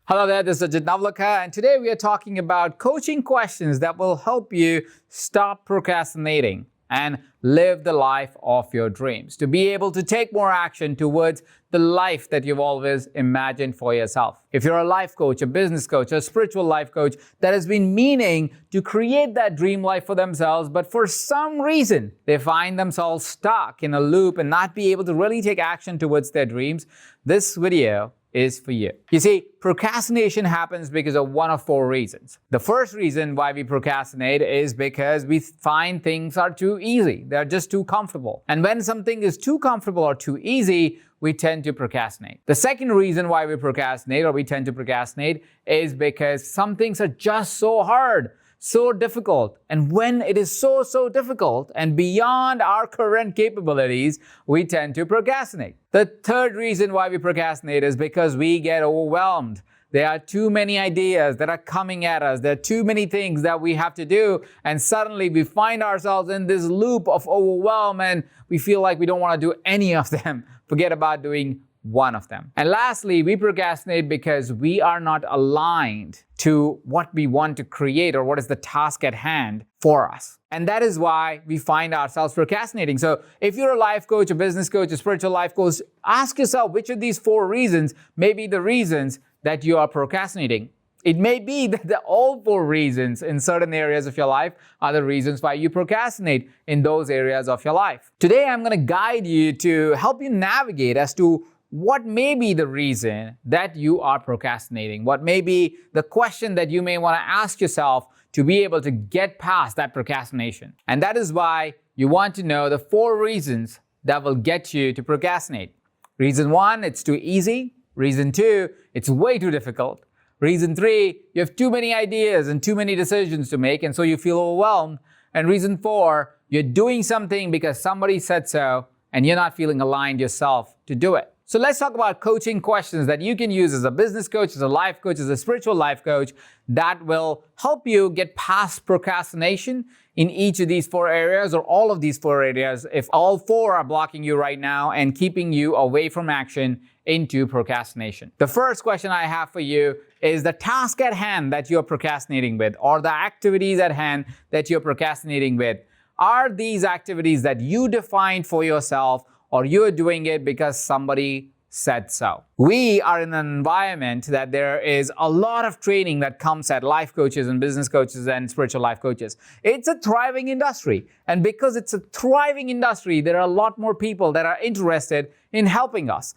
Hello there, this is Ajit Navlakha, and today we are talking about coaching questions that will help you stop procrastinating and live the life of your dreams, to be able to take more action towards the life that you've always imagined for yourself. If you're a life coach, a business coach, a spiritual life coach that has been meaning to create that dream life for themselves, but for some reason they find themselves stuck in a loop and not be able to really take action towards their dreams, this video is for you. You see, procrastination happens because of one of four reasons. The first reason why we procrastinate is because we find things are too easy. They're just too comfortable. And when something is too comfortable or too easy, we tend to procrastinate. The second reason why we procrastinate or we tend to procrastinate is because some things are just so hard, so difficult. And when it is so difficult and beyond our current capabilities, we tend to procrastinate. The third reason why we procrastinate is because we get overwhelmed. There are too many ideas that are coming at us. There are too many things that we have to do. And suddenly we find ourselves in this loop of overwhelm and we feel like we don't want to do any of them. Forget about doing one of them. And lastly, we procrastinate because we are not aligned to what we want to create or what is the task at hand for us. And that is why we find ourselves procrastinating. So if you're a life coach, a business coach, a spiritual life coach, ask yourself which of these four reasons may be the reasons that you are procrastinating. It may be that all four reasons in certain areas of your life are the reasons why you procrastinate in those areas of your life. Today, I'm going to guide you to help you navigate as to what may be the reason that you are procrastinating? What may be the question that you may want to ask yourself to be able to get past that procrastination? And that is why you want to know the four reasons that will get you to procrastinate. Reason one, it's too easy. Reason two, it's way too difficult. Reason three, you have too many ideas and too many decisions to make, and so you feel overwhelmed. And reason four, you're doing something because somebody said so, and you're not feeling aligned yourself to do it. So let's talk about coaching questions that you can use as a business coach, as a life coach, as a spiritual life coach that will help you get past procrastination in each of these four areas or all of these four areas if all four are blocking you right now and keeping you away from action into procrastination. The first question I have for you is the task at hand that you're procrastinating with or the activities at hand that you're procrastinating with. Are these activities that you defined for yourself or you're doing it because somebody said so? We are in an environment that there is a lot of training that comes at life coaches and business coaches and spiritual life coaches. It's a thriving industry. And because it's a thriving industry, there are a lot more people that are interested in helping us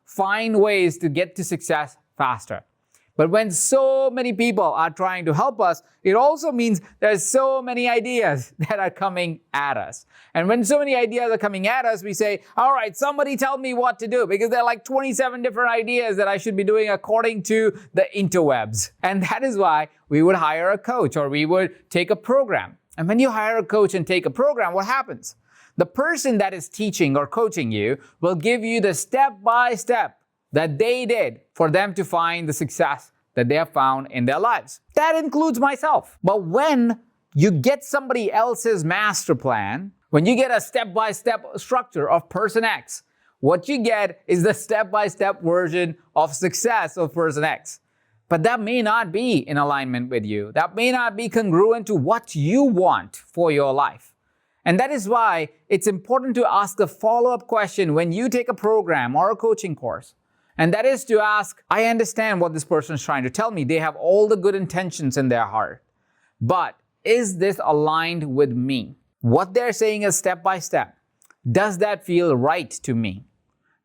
find ways to get to success faster. But when so many people are trying to help us, it also means there's so many ideas that are coming at us. And when so many ideas are coming at us, we say, all right, somebody tell me what to do, because there are like 27 different ideas that I should be doing according to the interwebs. And that is why we would hire a coach or we would take a program. And when you hire a coach and take a program, what happens? The person that is teaching or coaching you will give you the step-by-step that they did for them to find the success that they have found in their lives. That includes myself. But when you get somebody else's master plan, when you get a step-by-step structure of person X, what you get is the step-by-step version of success of person X. But that may not be in alignment with you. That may not be congruent to what you want for your life. And that is why it's important to ask the follow-up question when you take a program or a coaching course. And that is to ask, I understand what this person is trying to tell me. They have all the good intentions in their heart. But is this aligned with me? What they're saying is step by step. Does that feel right to me?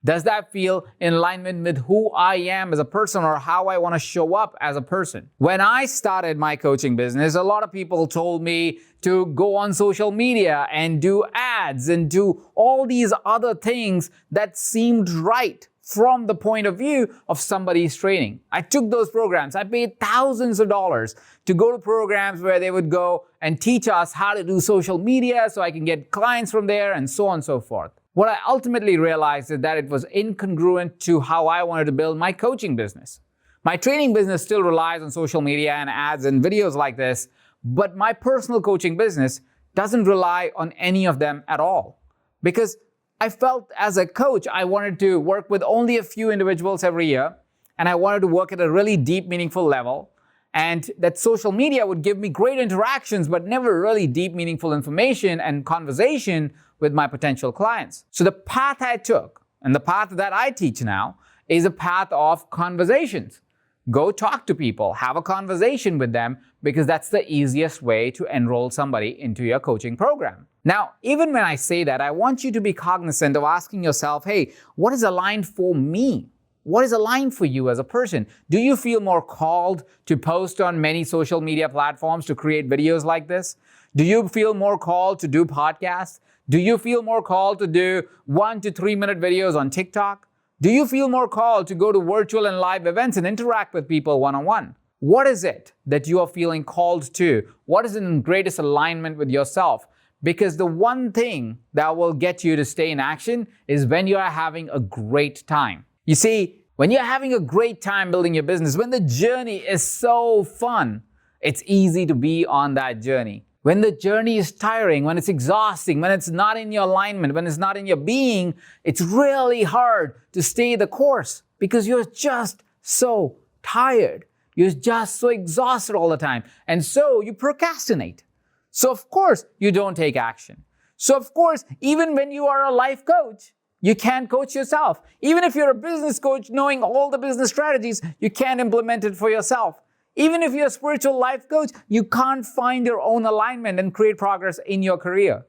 Does that feel in alignment with who I am as a person or how I want to show up as a person? When I started my coaching business, a lot of people told me to go on social media and do ads and do all these other things that seemed right from the point of view of somebody's training. I took those programs. I paid thousands of dollars to go to programs where they would go and teach us how to do social media so I can get clients from there and so on and so forth. What I ultimately realized is that it was incongruent to how I wanted to build my coaching business. My training business still relies on social media and ads and videos like this, but my personal coaching business doesn't rely on any of them at all. Because I felt as a coach, I wanted to work with only a few individuals every year and I wanted to work at a really deep, meaningful level, and that social media would give me great interactions, but never really deep, meaningful information and conversation with my potential clients. So the path I took, and the path that I teach now, is a path of conversations. Go talk to people, have a conversation with them, because that's the easiest way to enroll somebody into your coaching program. Now, even when I say that, I want you to be cognizant of asking yourself, hey, what is aligned for me? What is aligned for you as a person? Do you feel more called to post on many social media platforms to create videos like this? Do you feel more called to do podcasts? Do you feel more called to do 1 to 3 minute videos on TikTok? Do you feel more called to go to virtual and live events and interact with people one-on-one? What is it that you are feeling called to? What is in greatest alignment with yourself? Because the one thing that will get you to stay in action is when you are having a great time. You see, when you're having a great time building your business, when the journey is so fun, it's easy to be on that journey. When the journey is tiring, when it's exhausting, when it's not in your alignment, when it's not in your being, it's really hard to stay the course because you're just so tired. You're just so exhausted all the time. And so you procrastinate. So of course you don't take action. So of course, even when you are a life coach, you can't coach yourself. Even if you're a business coach knowing all the business strategies, you can't implement it for yourself. Even if you're a spiritual life coach, you can't find your own alignment and create progress in your career.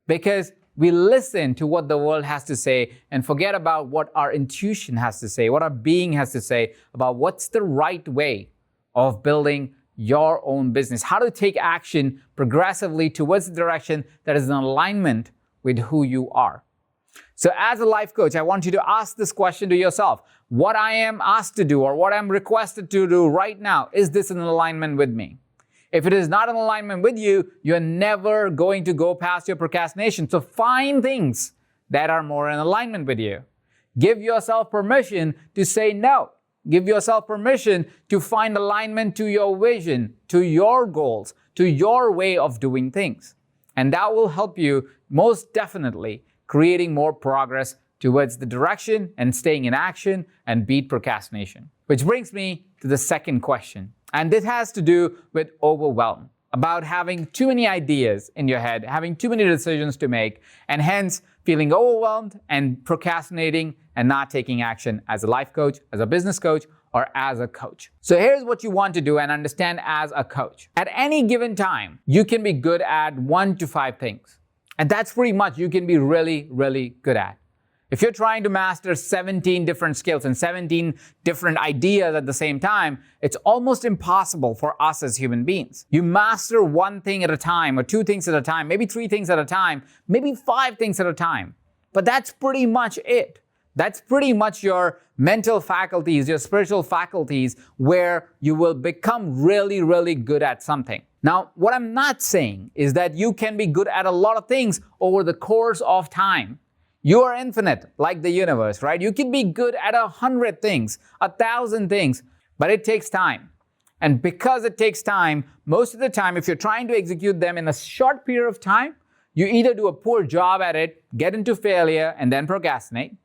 Because we listen to what the world has to say and forget about what our intuition has to say, what our being has to say about what's the right way of building your own business, how to take action progressively towards the direction that is in alignment with who you are. So as a life coach, I want you to ask this question to yourself. What I am asked to do or what I'm requested to do right now, is this in alignment with me? If it is not in alignment with you, you're never going to go past your procrastination. So find things that are more in alignment with you. Give yourself permission to say no. Give yourself permission to find alignment to your vision, to your goals, to your way of doing things. And that will help you most definitely creating more progress towards the direction and staying in action and beat procrastination. Which brings me to the second question. And this has to do with overwhelm, about having too many ideas in your head, having too many decisions to make, and hence feeling overwhelmed and procrastinating and not taking action as a life coach, as a business coach, or as a coach. So here's what you want to do and understand as a coach. At any given time, you can be good at 1 to 5 things. And that's pretty much you can be really, really good at. If you're trying to master 17 different skills and 17 different ideas at the same time, it's almost impossible for us as human beings. You master 1 thing at a time, or 2 things at a time, maybe 3 things at a time, maybe 5 things at a time. But that's pretty much it. That's pretty much your mental faculties, your spiritual faculties, where you will become really, really good at something. Now, what I'm not saying is that you can be good at a lot of things over the course of time. You are infinite, like the universe, right? You can be good at 100 things, 1,000 things, but it takes time. And because it takes time, most of the time, if you're trying to execute them in a short period of time, you either do a poor job at it, get into failure, and then procrastinate,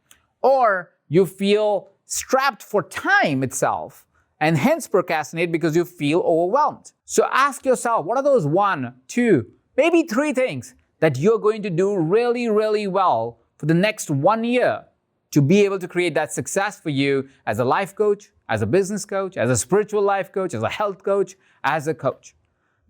or you feel strapped for time itself and hence procrastinate because you feel overwhelmed. So ask yourself, what are those 1, 2, maybe 3 things that you're going to do really, really well for the next 1 year to be able to create that success for you as a life coach, as a business coach, as a spiritual life coach, as a health coach, as a coach.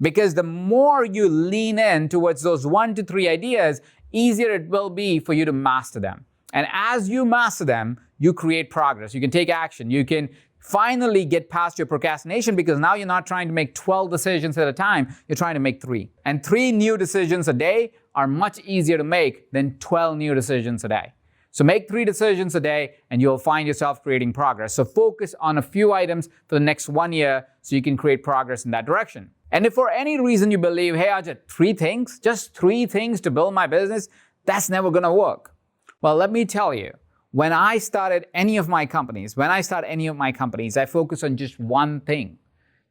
Because the more you lean in towards those 1 to 3 ideas, easier it will be for you to master them. And as you master them, you create progress. You can take action. You can finally get past your procrastination because now you're not trying to make 12 decisions at a time. You're trying to make 3. And 3 new decisions a day are much easier to make than 12 new decisions a day. So make 3 decisions a day and you'll find yourself creating progress. So focus on a few items for the next 1 year so you can create progress in that direction. And if for any reason you believe, hey, Ajit, 3 things, just 3 things to build my business, that's never gonna work. Well, let me tell you, when I started any of my companies, I focus on just 1 thing.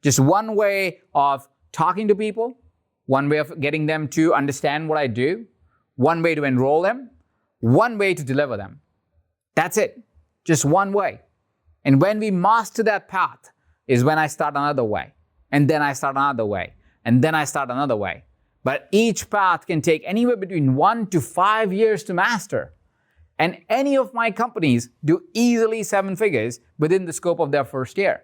Just 1 way of talking to people, 1 way of getting them to understand what I do, 1 way to enroll them, 1 way to deliver them. That's it. Just 1 way. And when we master that path is when I start another way. And then I start another way. And then I start another way. But each path can take anywhere between 1 to 5 years to master. And any of my companies do easily 7 figures within the scope of their first year.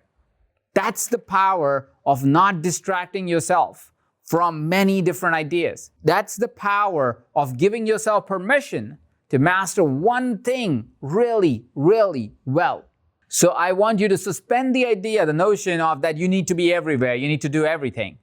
That's the power of not distracting yourself from many different ideas. That's the power of giving yourself permission to master one thing really, really well. So I want you to suspend the idea, the notion of that you need to be everywhere, you need to do everything.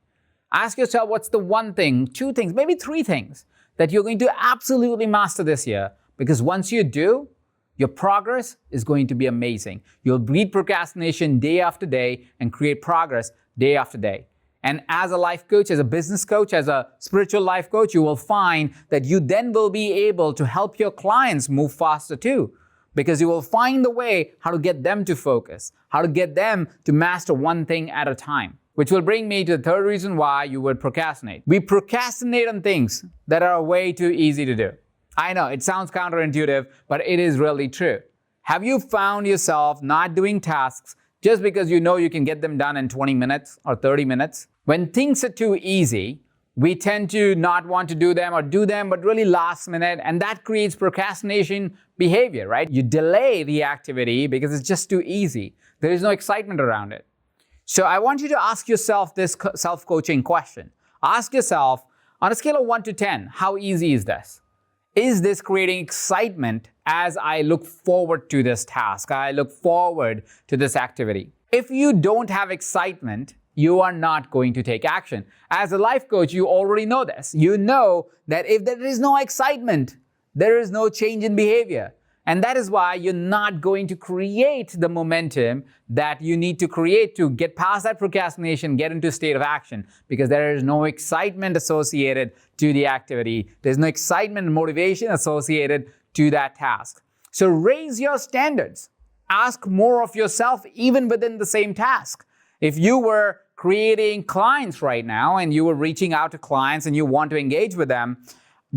Ask yourself, what's the one thing, 2 things, maybe 3 things that you're going to absolutely master this year? Because once you do, your progress is going to be amazing. You'll beat procrastination day after day and create progress day after day. And as a life coach, as a business coach, as a spiritual life coach, you will find that you then will be able to help your clients move faster too. Because you will find the way how to get them to focus, how to get them to master one thing at a time. Which will bring me to the third reason why you would procrastinate. We procrastinate on things that are way too easy to do. I know, it sounds counterintuitive, but it is really true. Have you found yourself not doing tasks just because you know you can get them done in 20 minutes or 30 minutes? When things are too easy, we tend to not want to do them or do them, but really last minute, and that creates procrastination behavior, right? You delay the activity because it's just too easy. There is no excitement around it. So I want you to ask yourself this self-coaching question. Ask yourself, on a scale of 1 to 10, how easy is this? Is this creating excitement as I look forward to this task? I look forward to this activity. If you don't have excitement, you are not going to take action. As a life coach, you already know this. You know that if there is no excitement, there is no change in behavior. And that is why you're not going to create the momentum that you need to create to get past that procrastination, get into a state of action, because there is no excitement associated to the activity. There's no excitement and motivation associated to that task. So raise your standards. Ask more of yourself even within the same task. If you were creating clients right now and you were reaching out to clients and you want to engage with them,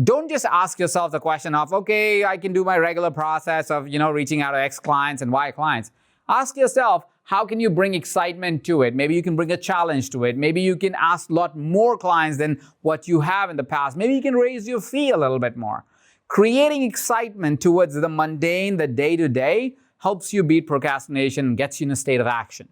don't just ask yourself the question of, okay, I can do my regular process of, reaching out to X clients and Y clients. Ask yourself, how can you bring excitement to it? Maybe you can bring a challenge to it. Maybe you can ask a lot more clients than what you have in the past. Maybe you can raise your fee a little bit more. Creating excitement towards the mundane, the day-to-day, helps you beat procrastination and gets you in a state of action.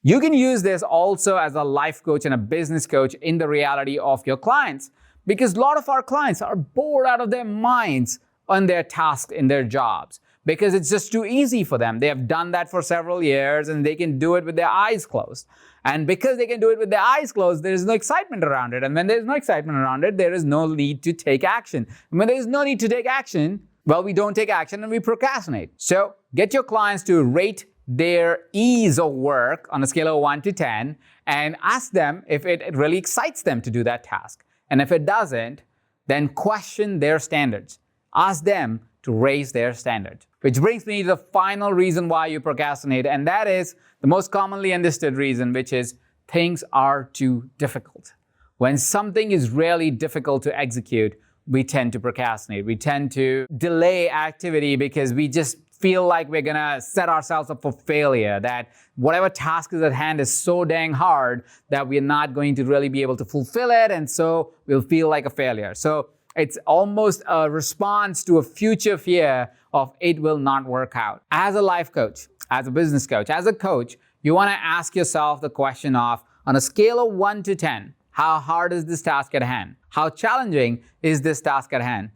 You can use this also as a life coach and a business coach in the reality of your clients. Because a lot of our clients are bored out of their minds on their tasks in their jobs because it's just too easy for them. They have done that for several years and they can do it with their eyes closed. And because they can do it with their eyes closed, there is no excitement around it. And when there is no excitement around it, there is no need to take action. And when there is no need to take action, well, we don't take action and we procrastinate. So get your clients to rate their ease of work on a scale of 1 to 10 and ask them if it really excites them to do that task. And if it doesn't, then question their standards. Ask them to raise their standards. Which brings me to the final reason why you procrastinate, and that is the most commonly understood reason, which is things are too difficult. When something is really difficult to execute, we tend to procrastinate. We tend to delay activity because we just feel like we're gonna set ourselves up for failure, that whatever task is at hand is so dang hard that we're not going to really be able to fulfill it, and so we'll feel like a failure. So it's almost a response to a future fear of it will not work out. As a life coach, as a business coach, as a coach, you wanna ask yourself the question of, on a scale of 1 to 10, how hard is this task at hand? How challenging is this task at hand?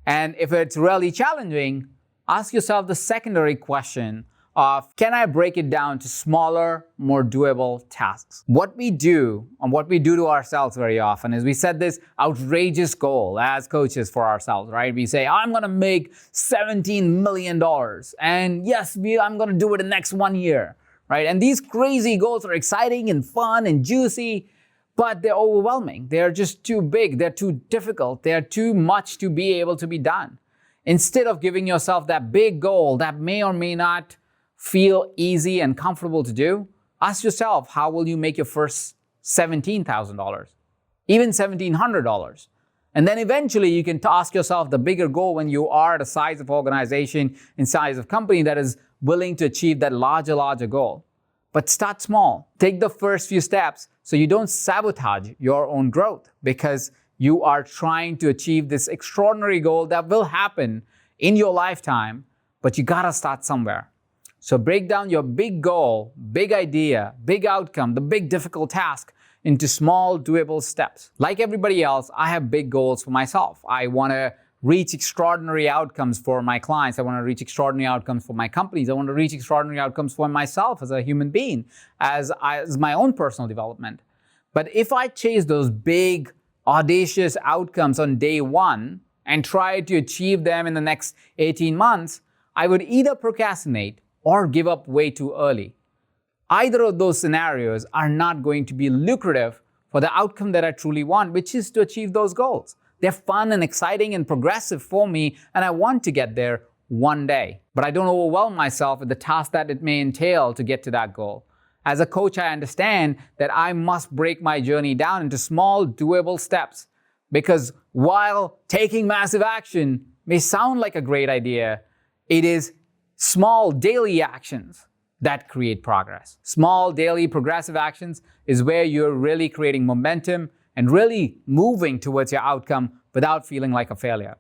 And if it's really challenging, ask yourself the secondary question of, can I break it down to smaller, more doable tasks? What we do and what we do to ourselves very often is we set this outrageous goal as coaches for ourselves, right? We say, I'm gonna make $17 million. And yes, I'm gonna do it in the next 1 year, right? And these crazy goals are exciting and fun and juicy, but they're overwhelming. They're just too big. They're too difficult. They're too much to be able to be done. Instead of giving yourself that big goal that may or may not feel easy and comfortable to do, ask yourself, how will you make your first $17,000, even $1,700? And then eventually you can ask yourself the bigger goal when you are at a size of organization and size of company that is willing to achieve that larger goal. But start small. Take the first few steps so you don't sabotage your own growth, because you are trying to achieve this extraordinary goal that will happen in your lifetime, but you gotta start somewhere. So break down your big goal, big idea, big outcome, the big difficult task into small doable steps. Like everybody else, I have big goals for myself. I wanna reach extraordinary outcomes for my clients. I wanna reach extraordinary outcomes for my companies. I wanna reach extraordinary outcomes for myself as a human being, as my own personal development. But if I chase those big, audacious outcomes on day one and try to achieve them in the next 18 months, I would either procrastinate or give up way too early. Either of those scenarios are not going to be lucrative for the outcome that I truly want, which is to achieve those goals. They're fun and exciting and progressive for me, and I want to get there one day. But I don't overwhelm myself with the task that it may entail to get to that goal. As a coach, I understand that I must break my journey down into small, doable steps, because while taking massive action may sound like a great idea, it is small daily actions that create progress. Small daily progressive actions is where you're really creating momentum and really moving towards your outcome without feeling like a failure.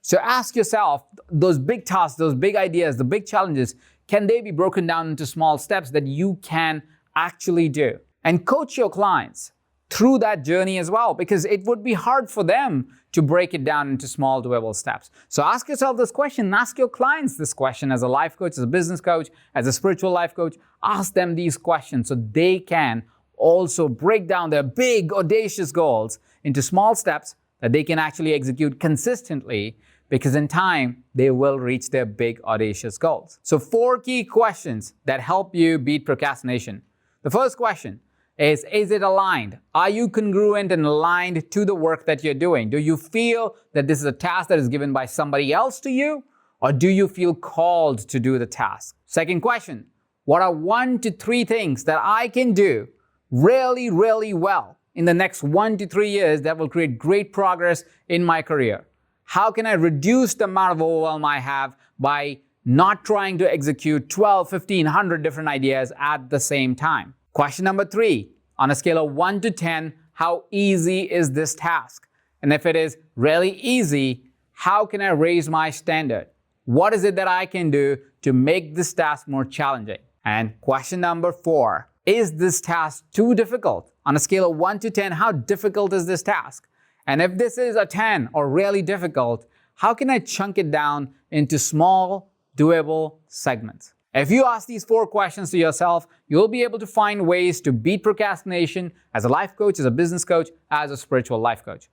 So ask yourself, those big tasks, those big ideas, the big challenges, can they be broken down into small steps that you can actually do? And coach your clients through that journey as well, because it would be hard for them to break it down into small doable steps. So ask yourself this question, ask your clients this question as a life coach, as a business coach, as a spiritual life coach. Ask them these questions so they can also break down their big, audacious goals into small steps that they can actually execute consistently, because in time, they will reach their big, audacious goals. So 4 key questions that help you beat procrastination. The first question is it aligned? Are you congruent and aligned to the work that you're doing? Do you feel that this is a task that is given by somebody else to you, or do you feel called to do the task? Second question, what are 1 to 3 things that I can do really, really well in the next 1 to 3 years that will create great progress in my career? How can I reduce the amount of overwhelm I have by not trying to execute 12, 15, 100 different ideas at the same time? Question number 3, on a scale of 1 to 10, how easy is this task? And if it is really easy, how can I raise my standard? What is it that I can do to make this task more challenging? And question number 4, is this task too difficult? On a scale of 1 to 10, how difficult is this task? And if this is a 10 or really difficult, how can I chunk it down into small, doable segments? If you ask these 4 questions to yourself, you'll be able to find ways to beat procrastination as a life coach, as a business coach, as a spiritual life coach.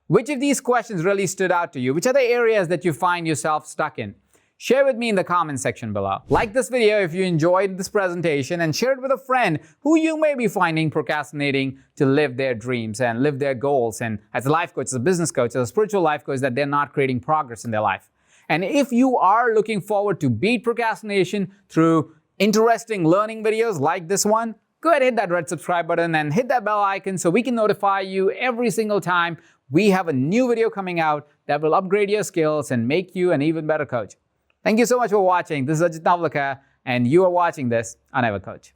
Which of these questions really stood out to you? Which are the areas that you find yourself stuck in? Share with me in the comment section below. Like this video if you enjoyed this presentation, and share it with a friend who you may be finding procrastinating to live their dreams and live their goals, and as a life coach, as a business coach, as a spiritual life coach, that they're not creating progress in their life. And if you are looking forward to beat procrastination through interesting learning videos like this one, go ahead and hit that red subscribe button and hit that bell icon so we can notify you every single time we have a new video coming out that will upgrade your skills and make you an even better coach. Thank you so much for watching. This is Ajit Navlaka, and you are watching this on Ever Coach.